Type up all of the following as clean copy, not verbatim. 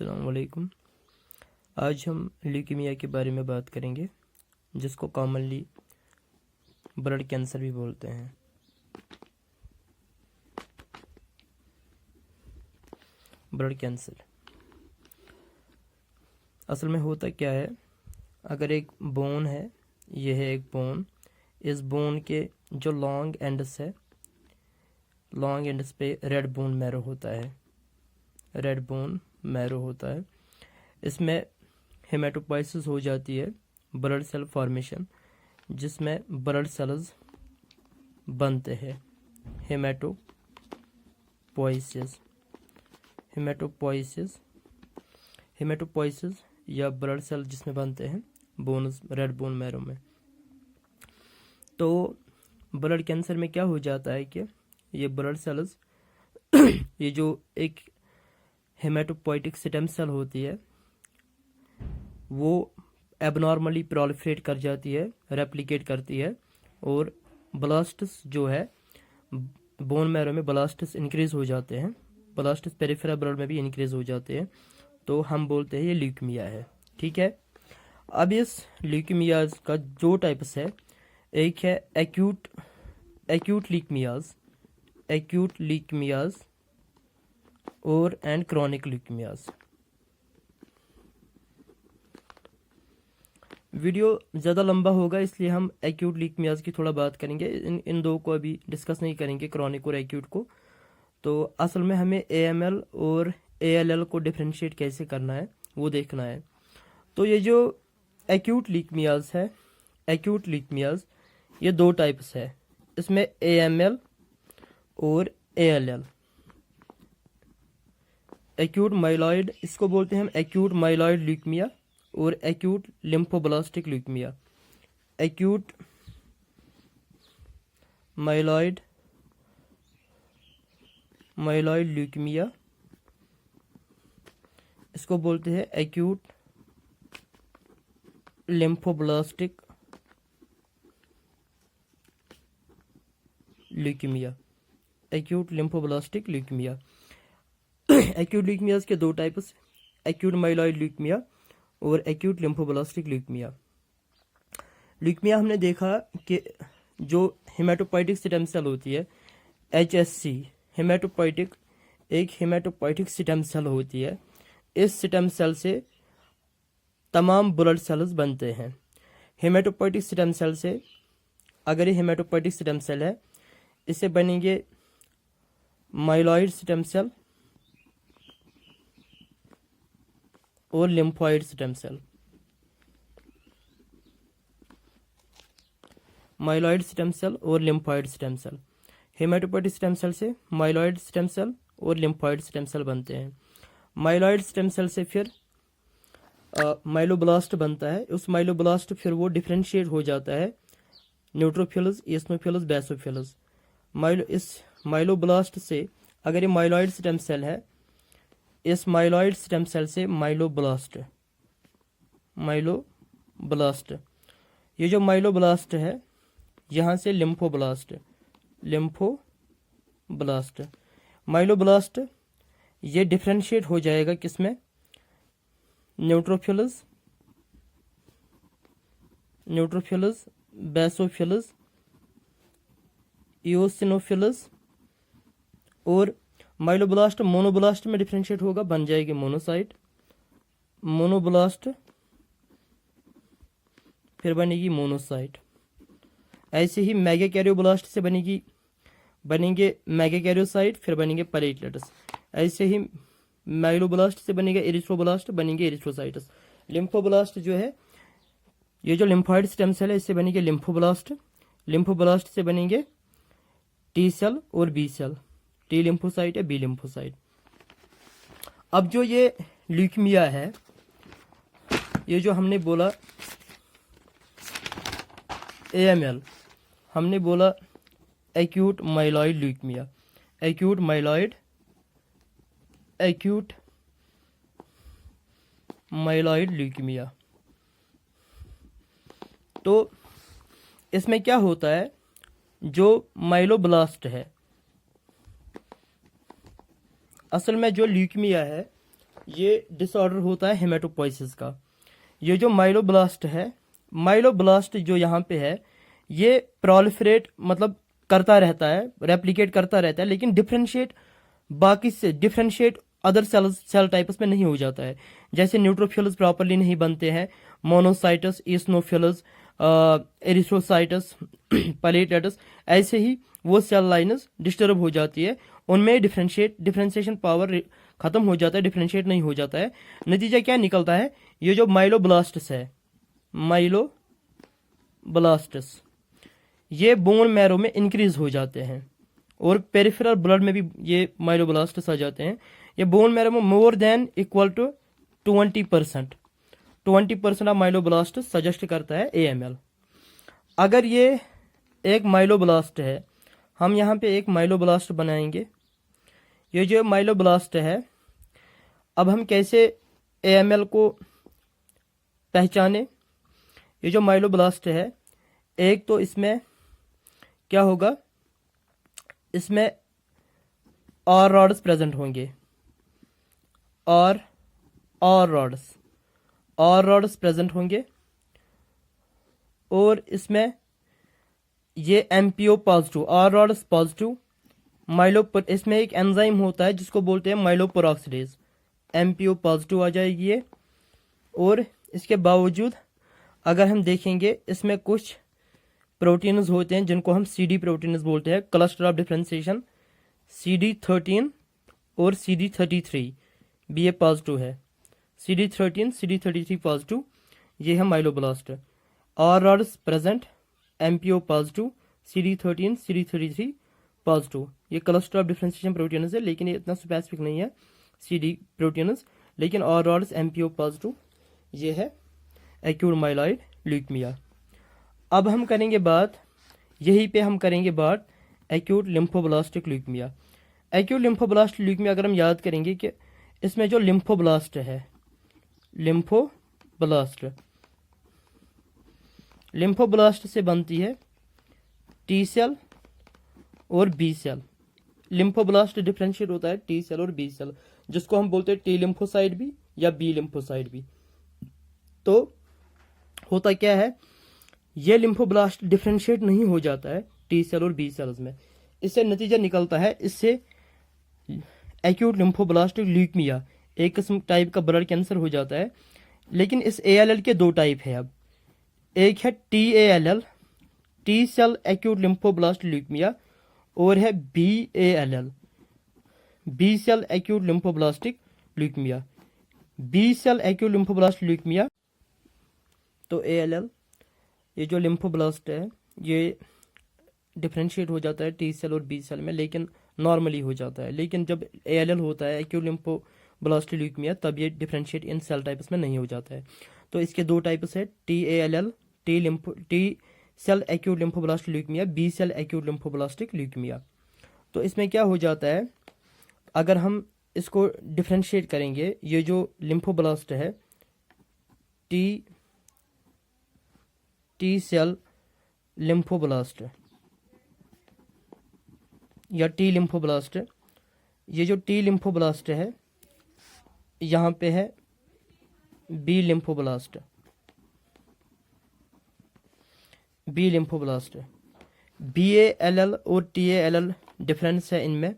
अस्सलाम वालेकुम। आज हम ल्यूकीमिया के बारे में बात करेंगे, जिसको कॉमनली ब्लड कैंसर भी बोलते हैं। ब्लड कैंसर असल में होता क्या है, अगर एक बोन है, यह है एक बोन, इस बोन के जो लॉन्ग एंड्स है, लॉन्ग एंड्स पे रेड बोन मैरो होता है, रेड बोन मैरो होता है। इसमें हेमेटोपोइसिस हो जाती है, ब्लड सेल फॉर्मेशन, जिसमें ब्लड सेल्स बनते हैं। हेमेटोपोइसिस हेमेटोपोइसिस हेमेटोपोइसिस या ब्लड सेल जिसमें बनते हैं बोन्स, रेड बोन मैरो में। तो ब्लड कैंसर में क्या हो जाता है कि ये ब्लड सेल्स ये जो एक हेमेटोपोइटिक स्टेम सेल होती है, वो एबनॉर्मली प्रोलिफरेट कर जाती है, रेप्लिकेट करती है, और ब्लास्ट्स जो है बोन मैरो में ब्लास्ट्स इंक्रीज हो जाते हैं, ब्लास्ट्स पेरिफेरल ब्लड में भी इंक्रीज हो जाते हैं, तो हम बोलते हैं ये ल्यूकीमिया है। ठीक है। अब इस ल्यूकीमियाज का दो टाइप्स है, एक है एक्यूट ल्यूकीमियाज और एंड क्रॉनिक ल्यूकीमियाज। वीडियो ज़्यादा लंबा होगा, इसलिए हम एक्यूट ल्यूकीमियाज की थोड़ा बात करेंगे। इन दो को अभी डिस्कस नहीं करेंगे, क्रॉनिक और एक्यूट को। तो असल में हमें AML और ALL को डिफरेंशिएट कैसे करना है वो देखना है। तो ये जो एक्यूट ल्यूकीमियाज है, एक्यूट ल्यूकीमियाज ये दो टाइप्स है, इसमें AML और ALL। एक्यूट माइलॉइड, इसको बोलते हैं हम एक्यूट माइलॉइड ल्यूकीमिया और acute lymphoblastic leukaemia. Acute myeloid leukaemia, इसको बोलते हैं acute lymphoblastic leukaemia. Acute lymphoblastic leukaemia. Acute leukaemias के दो टाइप्स, एक्यूट माइलॉइड ल्यूकीमिया और एक्यूट लिम्फोब्लास्टिक ल्यूकीमिया। ल्यूकीमिया हमने देखा कि जो हेमेटोपोइटिक स्टेम सेल होती है, HSC, हेमेटोपोइटिक, एक हेमेटोपोइटिक स्टेम सेल होती है। इस स्टेम सेल से तमाम ब्लड सेल्स बनते हैं। हेमेटोपोइटिक स्टेम सेल से, अगर ये हेमेटोपोइटिक स्टेम सेल है, इससे बनेंगे माइलॉइड स्टेम सेल और lymphoid stem cell. Myeloid stem cell और lymphoid stem cell. Haematopoietic stem cell से माइलॉइड स्टेम सेल और लिम्फॉइड स्टेम सेल बनते हैं। माइलॉइड स्टेम सेल से फिर माइलोब्लास्ट बनता है। उस माइलोब्लास्ट फिर वो डिफरेंशिएट हो जाता है न्यूट्रोफिल्स, इओसिनोफिल्स, बेसोफिल्स। इस माइलोब्लास्ट से, अगर ये माइलॉइड स्टेम सेल है, इस माइलॉइड स्टेम सेल से माइलोब्लास्ट, ये जो माइलोब्लास्ट है, यहाँ से लिम्फोब्लास्ट, माइलोब्लास्ट ये डिफरेंशिएट हो जाएगा किसमें, न्यूट्रोफिल्स, बेसोफिल्स, इओसिनोफिल्स, और माइलोब्लास्ट मोनोब्लास्ट में डिफरेंशिएट होगा, बन जाएगी मोनोसाइट, मोनोब्लास्ट, फिर बनेगी मोनोसाइट। ऐसे ही मेगाकैरियोब्लास्ट से बनेंगे मेगाकैरियोसाइट, फिर बनेंगे प्लेटलेट्स। ऐसे ही माइलोब्लास्ट से बनेगा एरिथ्रोब्लास्ट, बनेंगे एरिथ्रोसाइट्स। लिम्फोब्लास्ट जो है, ये जो लिम्फॉइड स्टेम सेल है, इससे बनेंगे लिम्फोब्लास्ट से बनेंगे T सेल और B सेल, T लिम्फोसाइट है, B लिम्फोसाइट। अब जो ये ल्यूकीमिया है, ये जो हमने बोला AML, हमने बोला acute myeloid leukaemia, acute myeloid leukaemia. तो इसमें क्या होता है, जो माइलोब्लास्ट है, असल में जो ल्यूकीमिया है ये डिसऑर्डर होता है हेमेटोपोइसिस का। ये जो माइलोब्लास्ट है, माइलोब्लास्ट जो यहाँ पे है, ये प्रोलिफरेट मतलब करता रहता है, रेप्लिकेट करता रहता है, लेकिन डिफ्रेंशिएट बाकी से डिफ्रेंशिएट अदर सेल टाइप्स में नहीं हो जाता है। जैसे न्यूट्रोफिल्स प्रॉपरली नहीं बनते हैं, मोनोसाइटस, ईसनोफिल्स, एरिथ्रोसाइटस, पैलेटेटस, ऐसे ही वो सेल लाइन्स डिस्टर्ब हो जाती है, उनमें डिफ्रेंशिएशन पावर खत्म हो जाता है, डिफ्रेंशिएट नहीं हो जाता है। नतीजा क्या निकलता है, ये जो माइलोब्लास्ट्स है, माइलोब्लास्ट्स, ये बोन मैरो में इंक्रीज हो जाते हैं और पेरिफेरल ब्लड में भी ये माइलोब्लास्ट्स आ जाते हैं। ये बोन मैरो में more than equal to 20% of myeloblast suggest करता है AML। अगर ये एक माइलोब्लास्ट है, हम यहाँ पे एक माइलोब्लास्ट बनाएंगे। ये जो माइलोब्लास्ट है, अब हम कैसे AML को पहचाने? ये जो माइलोब्लास्ट है, एक तो इसमें क्या होगा, इसमें और रॉड्स प्रेजेंट होंगे, और रॉड्स प्रेजेंट होंगे, और इसमें ये MPO पॉजिटिव, और रॉड्स पॉजिटिव, इसमें एक एंजाइम होता है जिसको बोलते हैं माइलोपेरोक्सीडेज, MPO पॉजिटिव आ जाएगी ये। और इसके बावजूद अगर हम देखेंगे, इसमें कुछ प्रोटीन्स होते हैं जिनको हम CD प्रोटीन्स बोलते हैं, क्लस्टर ऑफ डिफरेंशिएशन CD13 और CD33 भी ये पॉजिटिव है। CD13, CD33 पॉजिटिव, ये है माइलोब्लास्ट। और rods present, MPO positive, CD13, CD33 positive, ये क्लस्टर ऑफ डिफरेंशिएशन प्रोटीन्स है, लेकिन ये इतना स्पेसिफिक नहीं है CD प्रोटीन्स, लेकिन और रॉड्स MPO पॉजिटिव, ये है एक्यूट माइलॉइड ल्यूकेमिया। अब हम करेंगे बात, यहीं पे हम करेंगे बात acute lymphoblastic leukaemia. Acute lymphoblastic leukaemia अगर हम याद करेंगे कि इसमें जो लिम्फोब्लास्ट है, लिम्फोब्लास्ट से बनती है T सेल और B सेल। लिम्फोब्लास्ट डिफरेंशिएट होता है T सेल और B सेल, जिसको हम बोलते हैं T लिम्फोसाइट भी या B लिम्फोसाइट भी। तो होता क्या है, ये लिम्फोब्लास्ट डिफरेंशिएट नहीं हो जाता है T सेल और B सेल्स में। इससे नतीजा निकलता है, इससे एक्यूट लिम्फोब्लास्टिक ल्यूकेमिया, एक किस्म टाइप का ब्लड कैंसर हो जाता है। लेकिन इस ALL के दो टाइप है। अब एक है TALL, T cell acute lymphoblast leukemia, और है BALL, B cell acute lymphoblastic leukemia. B cell acute lymphoblast leukemia, तो ALL, ये जो लिम्फोब्लास्ट है, ये डिफ्रेंशिएट हो जाता है T सेल और B सेल में, लेकिन नॉर्मली हो जाता है। लेकिन जब ALL होता है, एक्यूट लिम्फोब्लास्टिक ल्यूकेमिया, तब ये डिफ्रेंशिएट इन सेल टाइप्स में नहीं हो जाता है। तो इसके दो टाइप्स है, TALL, T cell acute lymphoblastic leukemia, B cell acute lymphoblastic leukemia. तो इसमें क्या हो जाता है, अगर हम इसको डिफ्रेंशिएट करेंगे, ये जो लिम्फोब्लास्ट है T सेल लिम्फोब्लास्ट या T लिम्फोब्लास्ट, ये जो T लिम्फोब्लास्ट है, यहाँ पे है B लिम्फोब्लास्ट, BALL और TALL डिफरेंस है इनमें,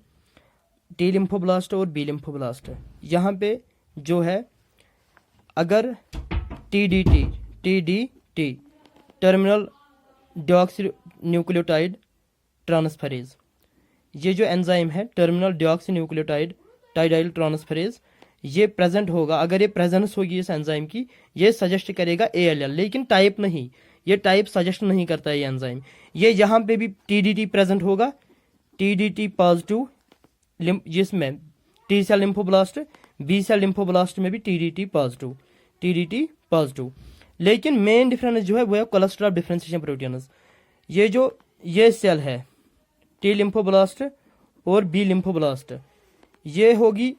T लिम्फोब्लास्ट और B लिम्फोब्लास्ट। यहाँ पे जो है, अगर TDT टर्मिनल डिऑक्सीन्यूक्लियोटाइड ट्रांसफरेज, ये जो एंजाइम है टर्मिनल डिऑक्सीन्यूक्लियोटाइड टाइडाइल ट्रांसफरेज, ये प्रेजेंट होगा। अगर ये प्रेजेंस होगी इस एंजाइम की, ये सजेस्ट करेगा ALL, लेकिन टाइप नहीं, ये टाइप सजेस्ट नहीं करता है ये एंजाइम। ये यहाँ पे भी TDT प्रेजेंट होगा, TDT पॉजिटिव, जिसमें T cell lymphoblast, B cell lymphoblast में भी TDT पॉजिटिव। लेकिन मेन डिफरेंस जो है वो है क्लस्टर ऑफ डिफरेंशिएशन प्रोटीन्स। ये सेल है T लिम्फोब्लास्ट और B लिम्फोब्लास्ट, ये होगी,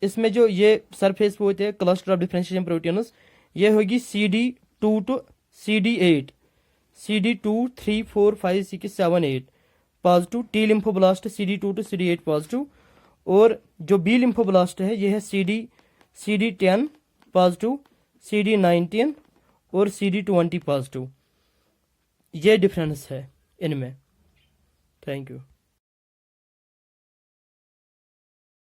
इसमें जो ये सरफेस पे होते हैं क्लस्टर ऑफ डिफरेंशिएशन प्रोटीन्स, ये होगी CD2 to CD8, CD2, 3, 4, 5, 6, 7, 8 positive, T lymphoblast CD2 to CD8 positive, और जो B लिम्फोब्लास्ट है ये है CD10 पॉजिटिव, CD19 और CD20 पॉजिटिव। ये डिफरेंस है इनमें। Thank you.